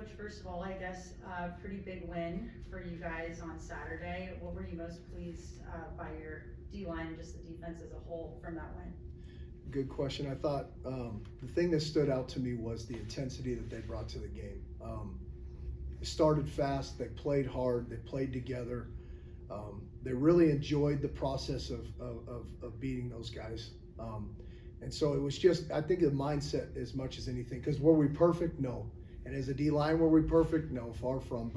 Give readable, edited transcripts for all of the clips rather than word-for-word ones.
Coach, first of all, I guess pretty big win for you guys on Saturday. What were you most pleased by your D-line and just the defense as a whole from that win? Good question. I thought the thing that stood out to me was the intensity that they brought to the game. It started fast, they played hard, they played together. They really enjoyed the process of beating those guys. And so it was just, I think the mindset as much as anything, because were we perfect? No. And as a D-line, were we perfect? No, far from.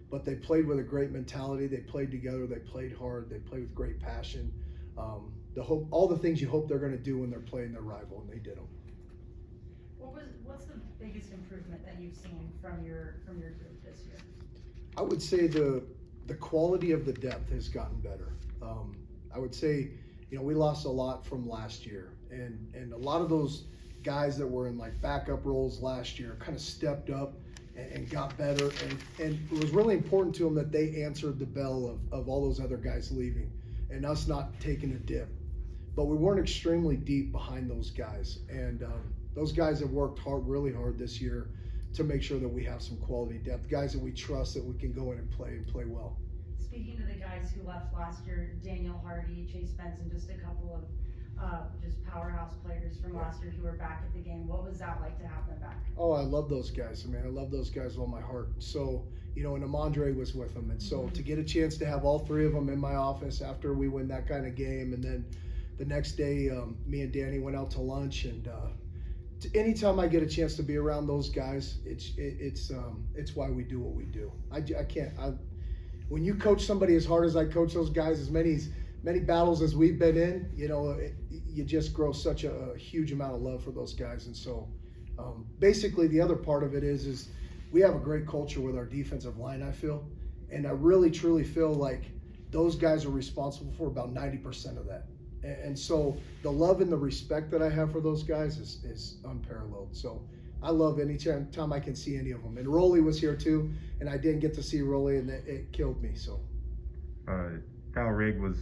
But they played with a great mentality. They played together. They played hard. They played with great passion. All the things you hope they're going to do when they're playing their rival, and they did them. What's the biggest improvement that you've seen from your group this year? I would say the quality of the depth has gotten better. I would say, we lost a lot from last year, and a lot of those guys that were in like backup roles last year kind of stepped up and got better, and it was really important to them that they answered the bell of all those other guys leaving and us not taking a dip. But we weren't extremely deep behind those guys, and those guys have worked hard, really hard this year to make sure that we have some quality depth, guys that we trust that we can go in and play well. Speaking to the guys who left last year, Daniel Hardy, Chase Benson, just a couple of just powerhouse players from last year who are back at the game. What was that like to have them back? Oh, I love those guys. I love those guys with all my heart. So, and Amandre was with them. And so to get a chance to have all three of them in my office after we win that kind of game, and then the next day, me and Danny went out to lunch, and anytime I get a chance to be around those guys, it's why we do what we do. When you coach somebody as hard as I coach those guys, as many battles as we've been in, you just grow such a huge amount of love for those guys. And so basically the other part of it is we have a great culture with our defensive line, I feel. And I really, truly feel like those guys are responsible for about 90% of that. And so the love and the respect that I have for those guys is unparalleled. So I love any time I can see any of them. And Rolly was here too, and I didn't get to see Rolly, and it killed me. So Kyle Rygg was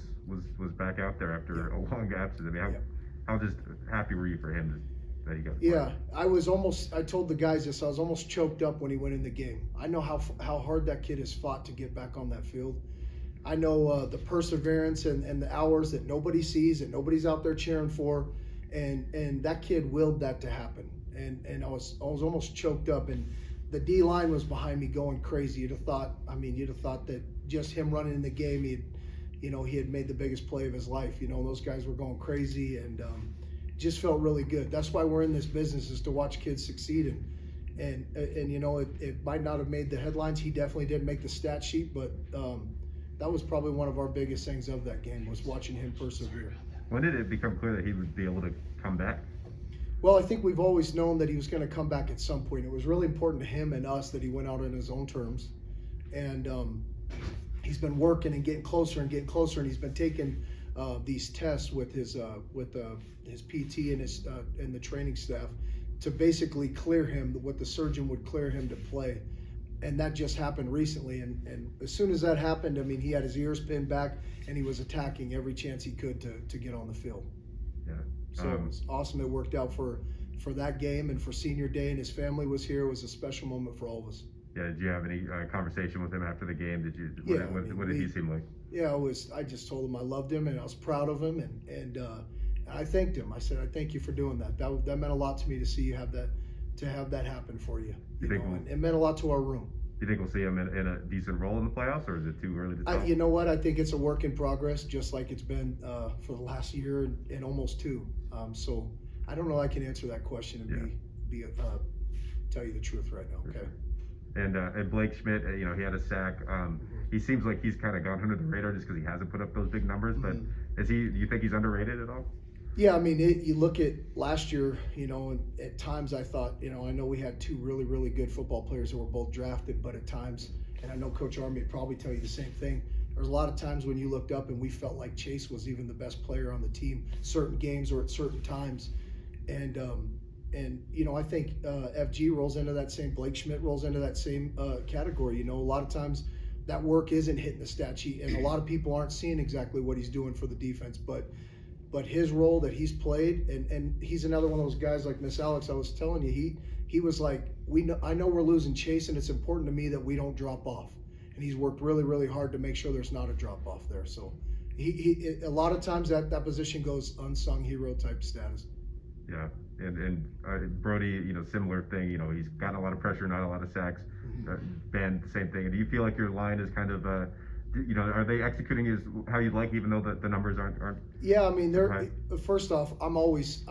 back out there after a long absence. How just happy were you for him that he got? I told the guys this. I was almost choked up when he went in the game. I know how hard that kid has fought to get back on that field. I know the perseverance and the hours that nobody sees, that nobody's out there cheering for, and that kid willed that to happen. And I was almost choked up, and the D line was behind me going crazy. You'd have thought that just him running in the game, he had made the biggest play of his life. Those guys were going crazy, and just felt really good. That's why we're in this business, is to watch kids succeed. And it might not have made the headlines. He definitely didn't make the stat sheet, but that was probably one of our biggest things of that game, was watching him persevere. When did it become clear that he would be able to come back? Well, I think we've always known that he was going to come back at some point. It was really important to him and us that he went out on his own terms. And he's been working and getting closer, and he's been taking these tests with his PT and the training staff to basically clear him, what the surgeon would clear him to play. And that just happened recently. And as soon as that happened, he had his ears pinned back, and he was attacking every chance he could to get on the field. Yeah. So it was awesome. It worked out for that game and for senior day, and his family was here. It was a special moment for all of us. Yeah. Did you have any conversation with him after the game? What did he seem like? Yeah, I just told him I loved him and I was proud of him, and I thanked him. I said, I thank you for doing that. That meant a lot to me to see you have that happen for you. And it meant a lot to our room. Do you think we'll see him in a decent role in the playoffs, or is it too early to tell? You know what? I think it's a work in progress, just like it's been for the last year and almost two. So I don't know. I can answer that question and tell you the truth right now. Okay. And Blake Schmidt, he had a sack. He seems like he's kind of gone under the radar just because he hasn't put up those big numbers. But do you think he's underrated at all? Yeah, you look at last year, and at times I thought, I know we had two really, really good football players that were both drafted, but at times, and I know Coach Army would probably tell you the same thing, there was a lot of times when you looked up and we felt like Chase was even the best player on the team, certain games or at certain times. And I think FG rolls into that same, Blake Schmidt rolls into that same category. A lot of times that work isn't hitting the stat sheet, and a lot of people aren't seeing exactly what he's doing for the defense, but his role that he's played, and he's another one of those guys like Miss Alex, I was telling you, he was like I know we're losing Chase, and it's important to me that we don't drop off. And he's worked really, really hard to make sure there's not a drop off there. So a lot of times that position goes unsung hero type status. Yeah, and Brody, similar thing. He's gotten a lot of pressure, not a lot of sacks. Ben, same thing. And do you feel like your line is kind of, are they executing as how you'd like, even though the numbers aren't? Yeah, I mean, first off, I'm always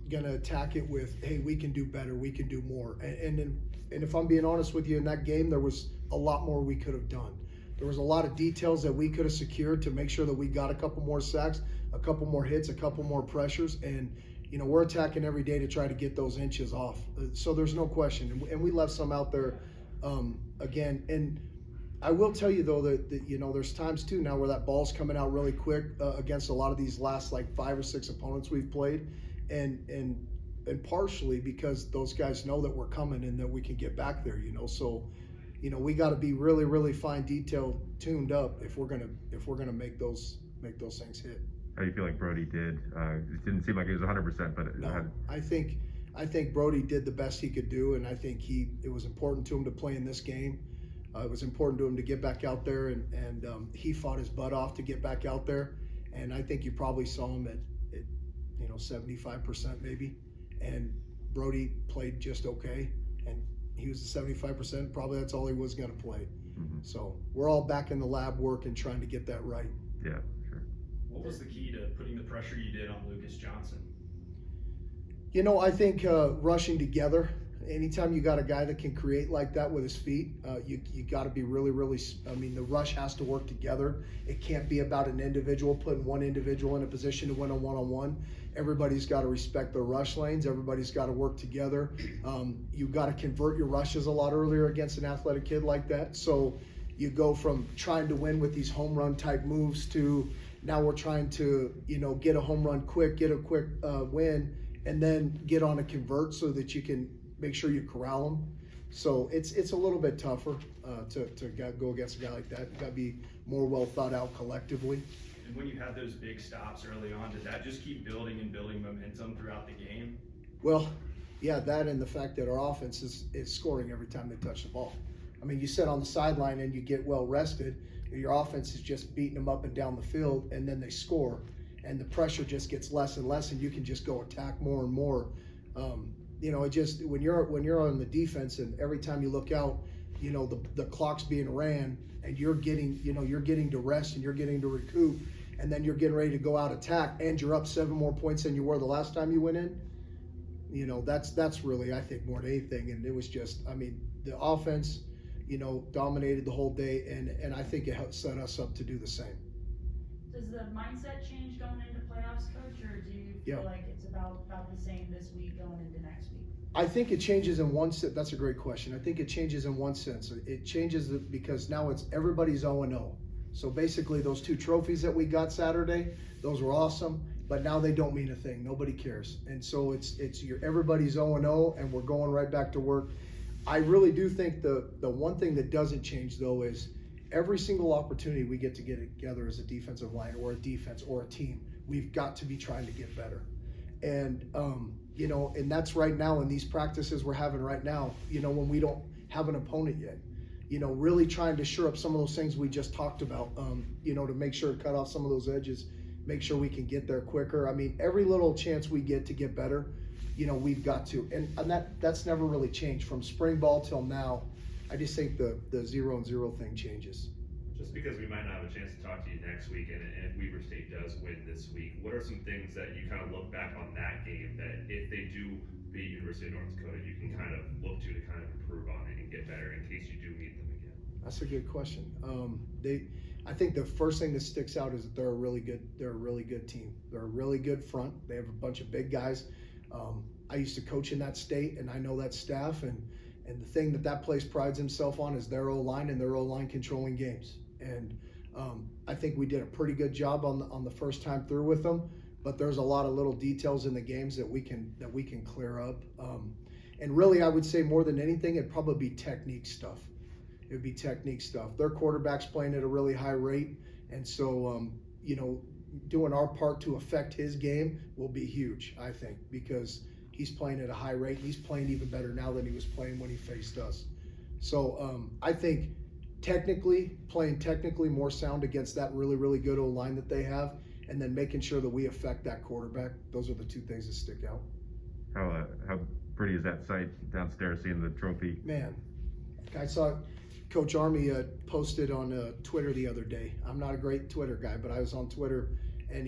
gonna attack it with, hey, we can do better, we can do more. And if I'm being honest with you, in that game, there was a lot more we could have done. There was a lot of details that we could have secured to make sure that we got a couple more sacks, a couple more hits, a couple more pressures, and we're attacking every day to try to get those inches off. So there's no question, and we left some out there again. And I will tell you though that there's times too now where that ball's coming out really quick against a lot of these last like 5 or 6 opponents we've played, and partially because those guys know that we're coming and that we can get back there. So we got to be really, really fine detail tuned up if we're gonna make those things hit. How do you feel like Brody did? It didn't seem like he was 100%, but no, I think Brody did the best he could do, and I think it was important to him to play in this game. It was important to him to get back out there, and he fought his butt off to get back out there. And I think you probably saw him at 75% maybe, and Brody played just okay, and he was the 75%. Probably that's all he was going to play. Mm-hmm. So we're all back in the lab work and trying to get that right. Yeah. What was the key to putting the pressure you did on Lucas Johnson? I think rushing together. Anytime you got a guy that can create like that with his feet, you got to be really, really. I mean, the rush has to work together. It can't be about an individual putting one individual in a position to win a one-on-one. Everybody's got to respect their rush lanes. Everybody's got to work together. You got to convert your rushes a lot earlier against an athletic kid like that. So you go from trying to win with these home run type moves to now we're trying to get a home run quick, get a quick win, and then get on a convert so that you can make sure you corral them. So it's a little bit tougher to go against a guy like that. You got to be more well thought out collectively. And when you had those big stops early on, did that just keep building and building momentum throughout the game? Well, yeah, that and the fact that our offense is scoring every time they touch the ball. I mean, you sit on the sideline and you get well rested. Your offense is just beating them up and down the field, and then they score, and the pressure just gets less and less, and you can just go attack more and more. It just when you're on the defense, and every time you look out, the clock's being ran, and you're getting to rest and you're getting to recoup, and then you're getting ready to go out attack, and you're up 7 more points than you were the last time you went in. That's really, I think, more than anything. And it was just, I mean, the offense, dominated the whole day, and I think it helped set us up to do the same. Does the mindset change going into playoffs, Coach, or do you feel like it's about the same this week going into next week? I think it changes in one sense. That's a great question. I think it changes in one sense. It changes because now it's everybody's 0-0. So basically those 2 trophies that we got Saturday, those were awesome, but now they don't mean a thing. Nobody cares. And so it's everybody's 0-0, and we're going right back to work. I really do think the one thing that doesn't change though is every single opportunity we get together as a defensive line or a defense or a team, we've got to be trying to get better. And and that's right now in these practices we're having right now, when we don't have an opponent yet, really trying to shore up some of those things we just talked about, to make sure to cut off some of those edges, make sure we can get there quicker. I mean, every little chance we get to get better, we've got to, and that's never really changed from spring ball till now. I just think the 0-0 thing changes. Just because we might not have a chance to talk to you next week, and if Weber State does win this week, what are some things that you kind of look back on that game that if they do beat University of North Dakota, you can kind of look to kind of improve on it and get better in case you do meet them again? That's a good question. I think the first thing that sticks out is that they're a really good team. They're a really good front. They have a bunch of big guys. I used to coach in that state, and I know that staff, and the thing that place prides himself on is their O-line and their O-line controlling games. And I think we did a pretty good job on the first time through with them, but there's a lot of little details in the games that we can clear up. And really, I would say more than anything, it'd probably be technique stuff. It would be technique stuff. Their quarterback's playing at a really high rate, and so doing our part to affect his game will be huge, I think, because he's playing at a high rate. He's playing even better now than he was playing when he faced us. So I think playing technically more sound against that really, really good O-line that they have, and then making sure that we affect that quarterback. Those are the two things that stick out. How pretty is that sight downstairs seeing the trophy? Man, I saw Coach Army posted on Twitter the other day. I'm not a great Twitter guy, but I was on Twitter, and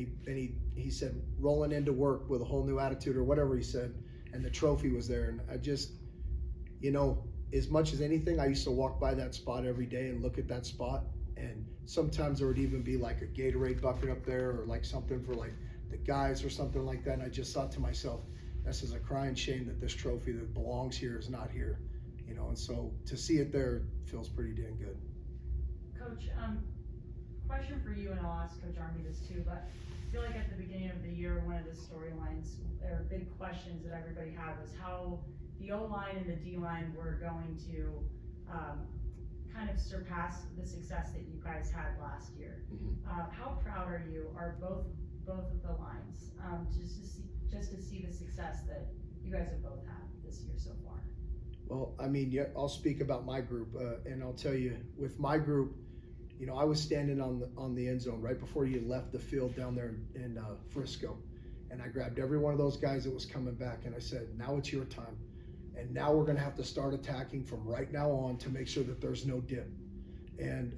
he said rolling into work with a whole new attitude or whatever he said, and the trophy was there. And I just, as much as anything, I used to walk by that spot every day and look at that spot, and sometimes there would even be like a Gatorade bucket up there or like something for like the guys or something like that. And I just thought to myself, this is a crying shame that this trophy that belongs here is not here, and so to see it there feels pretty dang good. Coach, question for you, and I'll ask Coach Army this too, but I feel like at the beginning of the year, one of the storylines or big questions that everybody had was how the O-line and the D-line were going to kind of surpass the success that you guys had last year. How proud are both of the lines, just to see the success that you guys have both had this year so far? Well, I'll speak about my group, and I'll tell you, with my group, I was standing on the end zone right before you left the field down there in Frisco, and I grabbed every one of those guys that was coming back, and I said, now it's your time. And now we're going to have to start attacking from right now on to make sure that there's no dip. And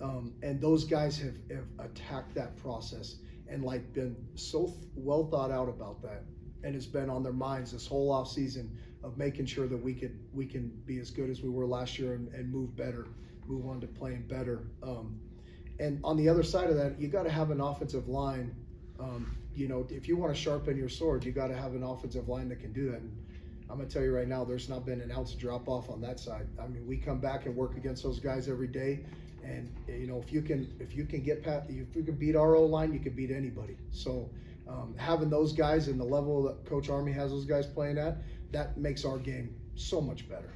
those guys have attacked that process and been so well thought out about that. And it's been on their minds this whole off season of making sure that we can be as good as we were last year and move on to playing better. And on the other side of that, you got to have an offensive line. If you want to sharpen your sword, you got to have an offensive line that can do that. And I'm gonna tell you right now, there's not been an ounce of drop off on that side. We come back and work against those guys every day, and if you can beat our O line, you can beat anybody. So having those guys and the level that Coach Army has those guys playing at, that makes our game so much better.